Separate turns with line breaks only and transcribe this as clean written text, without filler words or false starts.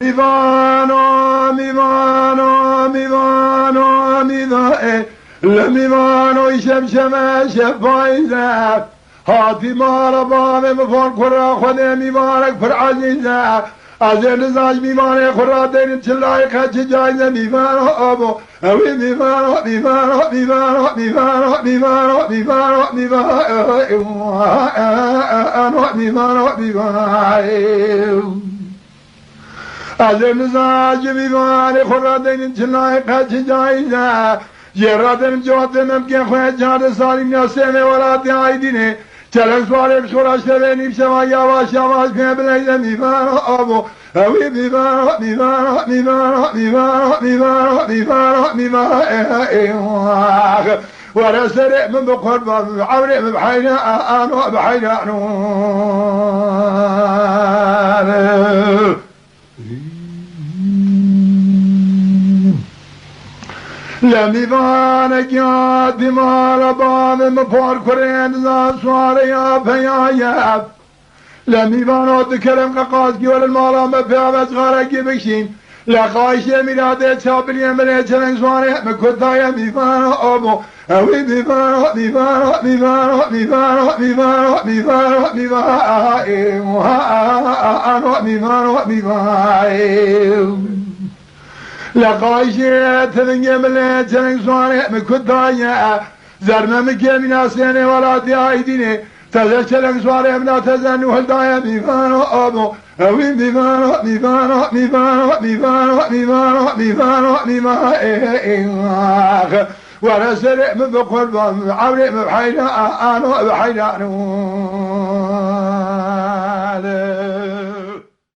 میوانو میوانو میوانو میوانو لمیوانو شمشمه شفایزه هاتی مارا بامه مفان کرا خونه میوانک پر عزیزه از نزاج میوانه خورا دینیم چلای خچ جایزه میوانو آبو اوی میوانو میوانو میوانو میوانو میوانو میوانو میوانو میوانو میوانو از نزاج میوانه خورا دینیم چلای خچ جایزه یرادم جواتم که خواهد جاد سالی نیاسته وراتی آیدینه چلک سوارم شورا شبینیم شما یواش یواش که بلیده میوانو آبو اوی میوانو میوانو میوانو میوانو میوانو میوانو میوانو ورسل من بقرب عمري بحينا أنا بحينا لمیوانک یاد بیمار بام مپار کرند زان سواره یا پیایب لمیوانو دکرم قاقاز گیول المالا مپیابت غارگی بکشین لقایش میراده چابلی منه چلنگ سواره مکتای میوانو آبو اوی میوانو میوانو میوانو میوانو میوانو میوانو میوانو میوانو میوانو لقایشت تنگمله تنگ سوانه مکدایه زرمه مکمنا سینه ولاتی آیدینه تزه تنگ سوانه منا تزنو هلدایه میوانو آبو اوی میوانو میوانو میوانو میوانو میوانو میوانو میوانو ورسل من بقرب عمري بحينا أنا بحينا